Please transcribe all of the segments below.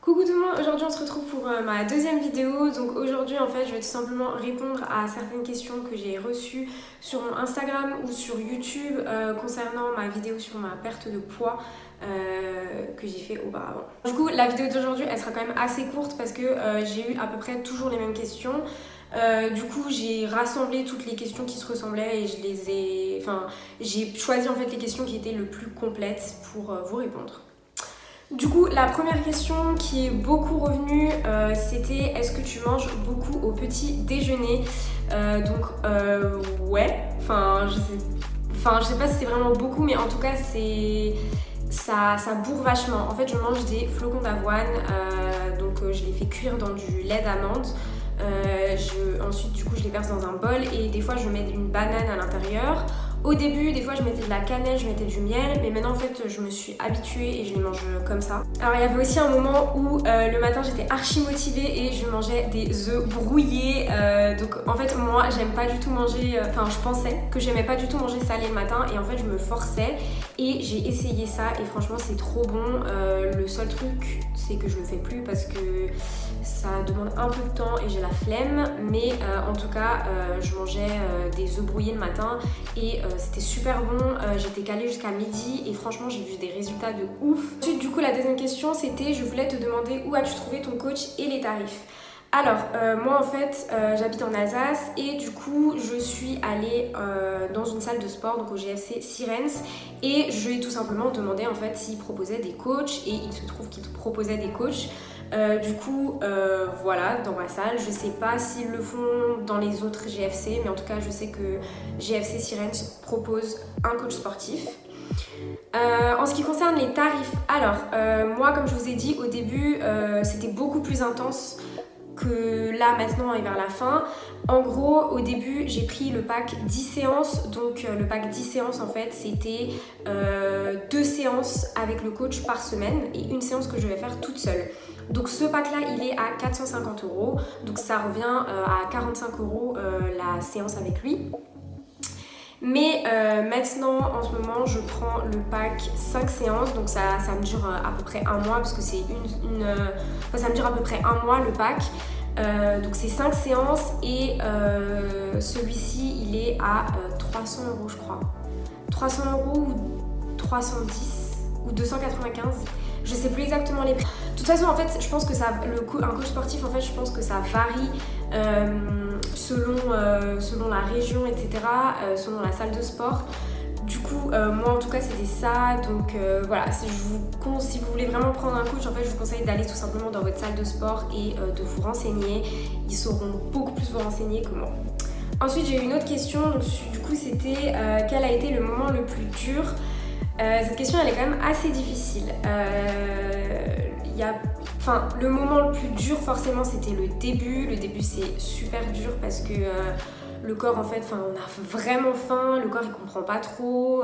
Coucou tout le monde, aujourd'hui on se retrouve pour ma deuxième vidéo. Donc aujourd'hui en fait je vais tout simplement répondre à certaines questions que j'ai reçues sur mon Instagram ou sur YouTube concernant ma vidéo sur ma perte de poids que j'ai fait auparavant. Du coup la vidéo d'aujourd'hui elle sera quand même assez courte parce que j'ai eu à peu près toujours les mêmes questions. Du coup j'ai rassemblé toutes les questions qui se ressemblaient et j'ai choisi en fait les questions qui étaient le plus complètes pour vous répondre. Du coup, la première question qui est beaucoup revenue, c'était est-ce que tu manges beaucoup au petit déjeuner? Ouais, je sais pas si c'est vraiment beaucoup, mais en tout cas, ça bourre vachement. En fait, je mange des flocons d'avoine, je les fais cuire dans du lait d'amande. Ensuite, du coup, je les verse dans un bol et des fois, je mets une banane à l'intérieur. Au début, des fois, je mettais de la cannelle, je mettais du miel, mais maintenant, en fait, je me suis habituée et je les mange comme ça. Alors, il y avait aussi un moment où le matin, j'étais archi motivée et je mangeais des œufs brouillés. Donc, en fait, moi, j'aime pas du tout manger... je pensais que j'aimais pas du tout manger salé le matin et en fait, je me forçais et j'ai essayé ça et franchement, c'est trop bon. Le seul truc, c'est que je le fais plus parce que ça demande un peu de temps et j'ai la flemme, mais en tout cas je mangeais des œufs brouillés le matin et c'était super bon. J'étais calée jusqu'à midi et franchement j'ai vu des résultats de ouf. Ensuite du coup la deuxième question c'était je voulais te demander où as-tu trouvé ton coach et les tarifs. Alors moi en fait j'habite en Alsace et du coup je suis allée dans une salle de sport donc au GFC Sirens et je lui ai tout simplement demandé en fait s'il proposait des coachs et il se trouve qu'il proposait des coachs. Voilà, dans ma salle, je sais pas s'ils le font dans les autres GFC, mais en tout cas je sais que GFC Sirens propose un coach sportif. En ce qui concerne les tarifs, alors moi comme je vous ai dit au début c'était beaucoup plus intense que là maintenant et vers la fin. En gros au début j'ai pris le pack 10 séances, donc le pack 10 séances en fait c'était 2 séances avec le coach par semaine et une séance que je vais faire toute seule. Donc ce pack là il est à 450 €, donc ça revient à 45 € la séance avec lui. Mais maintenant en ce moment je prends le pack 5 séances, donc ça me dure à peu près un mois parce que c'est ça me dure à peu près un mois le pack. Donc c'est 5 séances et celui-ci il est à 300 € je crois. 300 € ou 310 ou 295, je sais plus exactement les prix. De toute façon en fait je pense que un coach sportif en fait je pense que ça varie selon la région etc, selon la salle de sport. Du coup moi en tout cas c'était ça, donc voilà, si vous voulez vraiment prendre un coach en fait je vous conseille d'aller tout simplement dans votre salle de sport et de vous renseigner, ils sauront beaucoup plus vous renseigner que moi. Ensuite j'ai eu une autre question, donc, du coup c'était quel a été le moment le plus dur. Cette question elle est quand même assez difficile. Le moment le plus dur forcément c'était le début. Le début c'est super dur parce que le corps en fait, on a vraiment faim, le corps il comprend pas trop.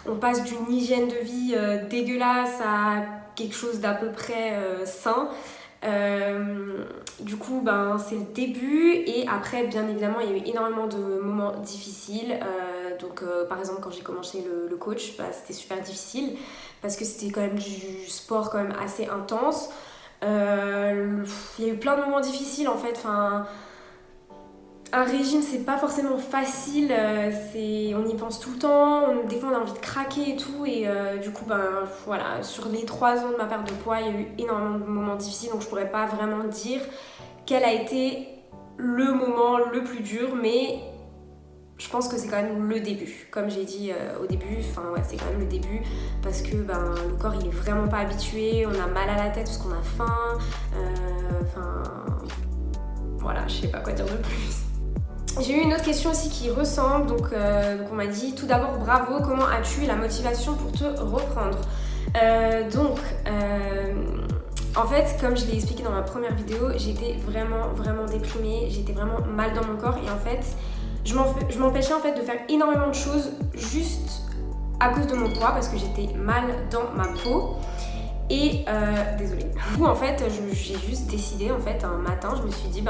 On passe d'une hygiène de vie dégueulasse à quelque chose d'à peu près sain. Du coup c'est le début et après bien évidemment il y a eu énormément de moments difficiles. Par exemple quand j'ai commencé le coach c'était super difficile parce que c'était quand même du sport quand même assez intense. Il y a eu plein de moments difficiles en fait. Un régime c'est pas forcément facile, on y pense tout le temps, des fois on a envie de craquer et tout et du coup voilà, sur les 3 ans de ma perte de poids il y a eu énormément de moments difficiles, donc je pourrais pas vraiment dire quel a été le moment le plus dur, mais je pense que c'est quand même le début, comme j'ai dit au début, c'est quand même le début parce que le corps il est vraiment pas habitué, on a mal à la tête parce qu'on a faim, voilà, je sais pas quoi dire de plus. J'ai eu une autre question aussi qui ressemble, donc on m'a dit tout d'abord bravo, comment as-tu la motivation pour te reprendre? En fait comme je l'ai expliqué dans ma première vidéo, j'étais vraiment déprimée, j'étais vraiment mal dans mon corps et en fait je m'empêchais en fait de faire énormément de choses juste à cause de mon poids parce que j'étais mal dans ma peau. Et désolée. Du coup en fait j'ai juste décidé en fait un matin, je me suis dit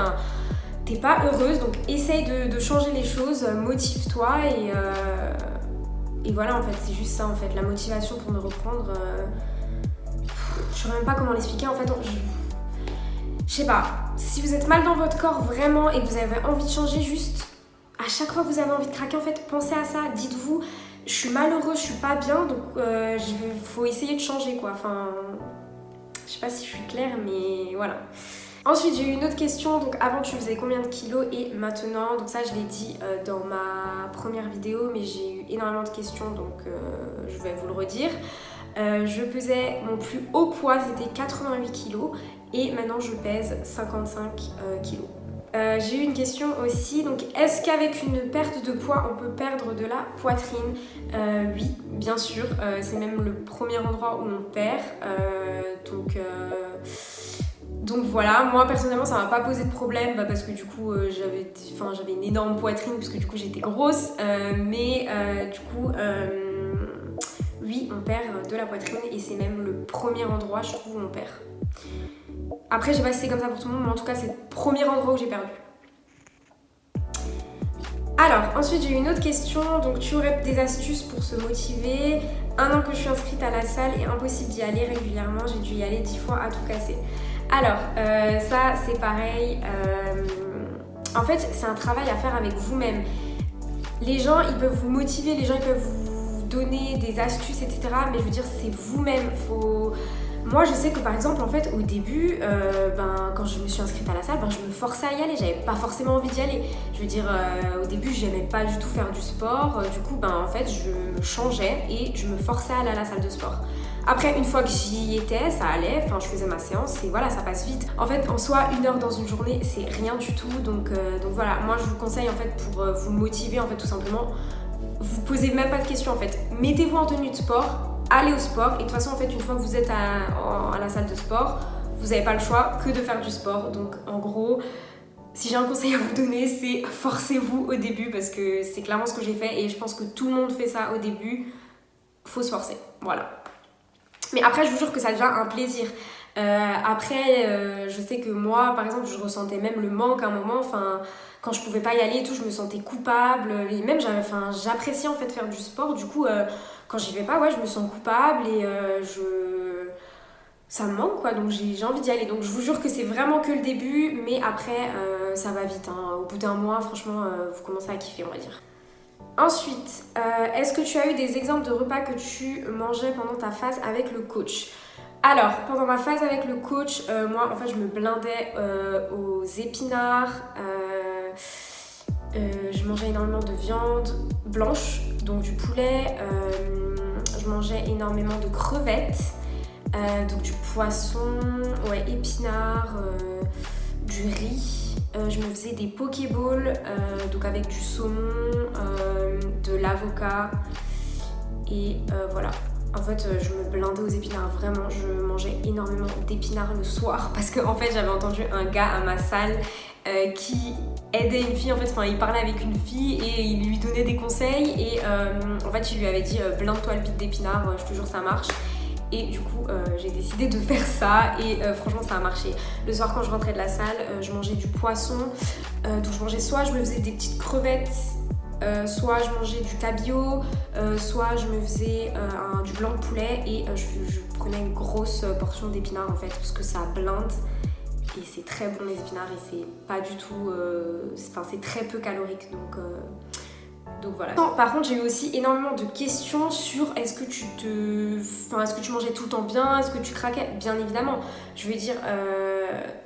t'es pas heureuse donc essaye de changer les choses, motive-toi et voilà en fait c'est juste ça en fait, la motivation pour me reprendre. Je saurais même pas comment l'expliquer. En fait, je sais pas. Si vous êtes mal dans votre corps vraiment et que vous avez envie de changer, juste à chaque fois que vous avez envie de craquer, en fait, pensez à ça. Dites-vous, je suis malheureuse, je suis pas bien, donc faut essayer de changer quoi. Enfin, je sais pas si je suis claire, mais voilà. Ensuite, j'ai eu une autre question. Donc, avant, tu faisais combien de kilos et maintenant? Donc, ça, je l'ai dit dans ma première vidéo, mais j'ai eu énormément de questions, donc je vais vous le redire. Je pesais, mon plus haut poids, c'était 88 kilos et maintenant, je pèse 55 kilos. J'ai eu une question aussi, donc est-ce qu'avec une perte de poids on peut perdre de la poitrine? Oui, bien sûr, c'est même le premier endroit où on perd, donc voilà, moi personnellement ça m'a pas posé de problème parce que du coup j'avais une énorme poitrine parce que du coup j'étais grosse, mais du coup oui on perd de la poitrine et c'est même le premier endroit je trouve où on perd. Après je sais pas si c'est comme ça pour tout le monde mais en tout cas c'est le premier endroit où j'ai perdu. Alors ensuite j'ai eu une autre question, donc tu aurais des astuces pour se motiver? 1 an que je suis inscrite à la salle et impossible d'y aller régulièrement, j'ai dû y aller 10 fois à tout casser. Alors, ça c'est pareil, en fait c'est un travail à faire avec vous-même. Les gens ils peuvent vous motiver, les gens ils peuvent vous donner des astuces etc. Mais je veux dire c'est vous-même, Moi je sais que par exemple en fait au début, quand je me suis inscrite à la salle, je me forçais à y aller, j'avais pas forcément envie d'y aller. Je veux dire au début j'aimais pas du tout faire du sport, du coup en fait je changeais et je me forçais à aller à la salle de sport. Après une fois que j'y étais, ça allait, je faisais ma séance et voilà ça passe vite. En fait en soi 1 heure dans une journée c'est rien du tout, donc voilà, moi je vous conseille en fait pour vous motiver en fait tout simplement, vous posez même pas de questions en fait, mettez-vous en tenue de sport. Allez au sport et de toute façon en fait une fois que vous êtes à la salle de sport vous n'avez pas le choix que de faire du sport, donc en gros si j'ai un conseil à vous donner c'est forcez-vous au début parce que c'est clairement ce que j'ai fait et je pense que tout le monde fait ça au début, faut se forcer, voilà. Mais après je vous jure que ça devient un plaisir. Après je sais que moi par exemple je ressentais même le manque à un moment, quand je pouvais pas y aller et tout je me sentais coupable et même j'appréciais en fait faire du sport, du coup quand j'y vais pas je me sens coupable et ça me manque quoi, donc j'ai envie d'y aller, donc je vous jure que c'est vraiment que le début mais après ça va vite hein. Au bout d'1 mois franchement vous commencez à kiffer on va dire. Ensuite, est-ce que tu as eu des exemples de repas que tu mangeais pendant ta phase avec le coach? Alors, pendant ma phase avec le coach, moi en fait je me blindais aux épinards, je mangeais énormément de viande blanche, donc du poulet, je mangeais énormément de crevettes, donc du poisson, épinards, du riz. Je me faisais des pokéballs, donc avec du saumon, de l'avocat et voilà. En fait, je me blindais aux épinards, vraiment, je mangeais énormément d'épinards le soir parce que en fait, j'avais entendu un gars à ma salle qui aidait une fille, en fait, il parlait avec une fille et il lui donnait des conseils et en fait, il lui avait dit blinde-toi le bide d'épinards, je te jure ça marche. Et du coup j'ai décidé de faire ça et franchement ça a marché. Le soir quand je rentrais de la salle, je mangeais du poisson, donc je mangeais soit je me faisais des petites crevettes, soit je mangeais du cabillaud, soit je me faisais du blanc de poulet et je prenais une grosse portion d'épinards en fait parce que ça blinde et c'est très bon les épinards et c'est pas du tout, c'est très peu calorique donc voilà. Par contre j'ai eu aussi énormément de questions sur est-ce que tu mangeais tout le temps bien, est-ce que tu craquais? Bien évidemment, je veux dire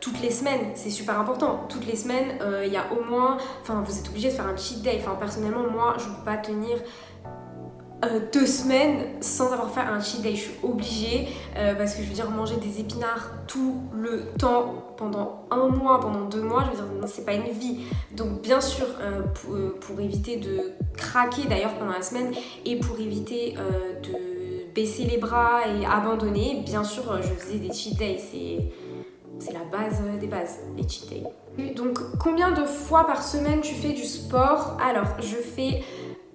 toutes les semaines, c'est super important, toutes les semaines il y a au moins, vous êtes obligé de faire un cheat day, personnellement moi je peux pas tenir 2 semaines sans avoir fait un cheat day, je suis obligée parce que je veux dire manger des épinards tout le temps pendant 1 mois, pendant 2 mois, je veux dire c'est pas une vie, donc bien sûr pour éviter de craquer d'ailleurs pendant la semaine et pour éviter de baisser les bras et abandonner, bien sûr je faisais des cheat days, c'est la base des bases, les cheat days. Donc combien de fois par semaine tu fais du sport? Alors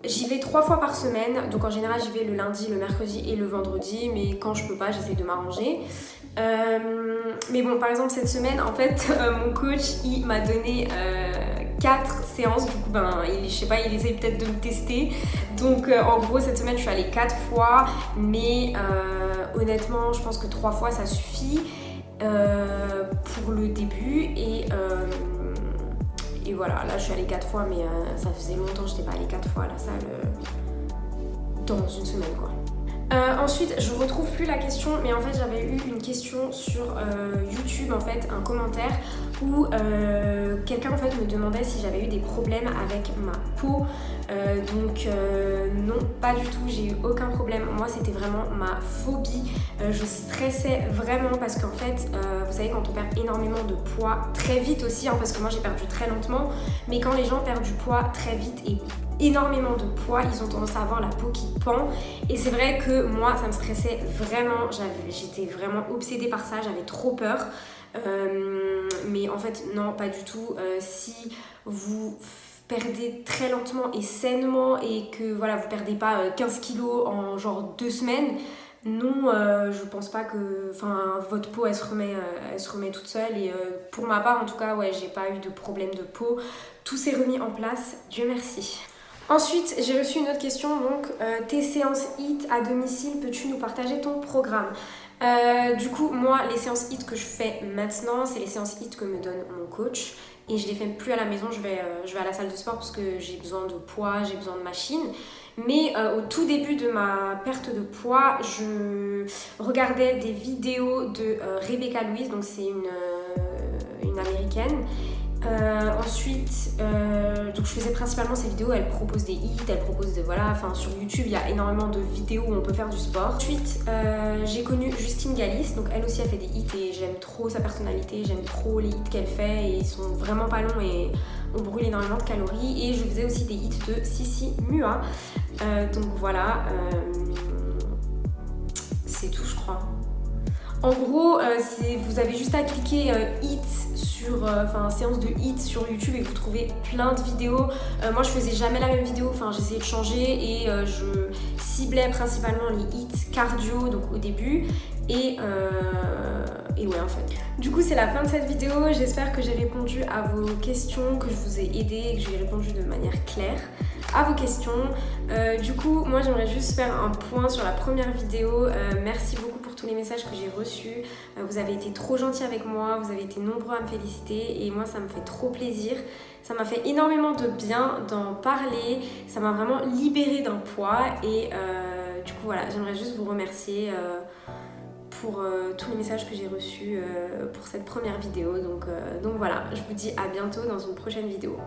j'y vais 3 fois par semaine, donc en général j'y vais le lundi, le mercredi et le vendredi, mais quand je peux pas j'essaie de m'arranger. Mais bon par exemple cette semaine en fait mon coach il m'a donné 4 séances, du coup je sais pas, il essaye peut-être de me tester, donc en gros cette semaine je suis allée 4 fois, mais honnêtement, je pense que 3 fois ça suffit pour le début. Et voilà, là je suis allée 4 fois, mais ça faisait longtemps que je n'étais pas allée 4 fois à la salle dans une semaine quoi. Ensuite, je retrouve plus la question, mais en fait j'avais eu une question sur YouTube, en fait, un commentaire où quelqu'un en fait me demandait si j'avais eu des problèmes avec ma peau. Donc non, pas du tout, j'ai eu aucun problème. Moi c'était vraiment ma phobie. Je stressais vraiment parce qu'en fait, vous savez, quand on perd énormément de poids très vite aussi, hein, parce que moi j'ai perdu très lentement, mais quand les gens perdent du poids très vite et énormément de poids, ils ont tendance à avoir la peau qui pend. Et c'est vrai que moi ça me stressait vraiment, j'étais vraiment obsédée par ça, j'avais trop peur. Mais en fait non, pas du tout. Si vous perdez très lentement et sainement et que voilà, vous perdez pas 15 kilos en genre 2 semaines, non, je pense pas que votre peau elle se remet toute seule. Et pour ma part en tout cas, ouais, j'ai pas eu de problème de peau, tout s'est remis en place, Dieu merci. Ensuite, j'ai reçu une autre question, donc tes séances HIIT à domicile, peux-tu nous partager ton programme? Du coup, moi, les séances HIIT que je fais maintenant, c'est les séances HIIT que me donne mon coach. Et je les fais plus à la maison, je vais à la salle de sport parce que j'ai besoin de poids, j'ai besoin de machines. Mais au tout début de ma perte de poids, je regardais des vidéos de Rebecca Louise, donc c'est une américaine. Ensuite, donc je faisais principalement ces vidéos, elle propose des hits, elle propose sur YouTube il y a énormément de vidéos où on peut faire du sport. Ensuite, j'ai connu Justine Galis, donc elle aussi elle fait des hits et j'aime trop sa personnalité, j'aime trop les hits qu'elle fait et ils sont vraiment pas longs et on brûle énormément de calories. Et je faisais aussi des hits de Sissi Mua, donc voilà, c'est tout je crois. En gros, vous avez juste à cliquer hit sur séance de hit sur YouTube et vous trouvez plein de vidéos. Moi je faisais jamais la même vidéo, j'essayais de changer et je ciblais principalement les hits cardio donc au début et ouais en fait. Du coup c'est la fin de cette vidéo, j'espère que j'ai répondu à vos questions, que je vous ai aidé et que j'ai répondu de manière claire à vos questions. Du coup moi j'aimerais juste faire un point sur la première vidéo. Merci beaucoup pour tous les messages que j'ai reçus. Vous avez été trop gentils avec moi, vous avez été nombreux à me féliciter et moi ça me fait trop plaisir. Ça m'a fait énormément de bien d'en parler, ça m'a vraiment libérée d'un poids et du coup voilà, j'aimerais juste vous remercier pour tous les messages que j'ai reçus pour cette première vidéo. Donc voilà, je vous dis à bientôt dans une prochaine vidéo.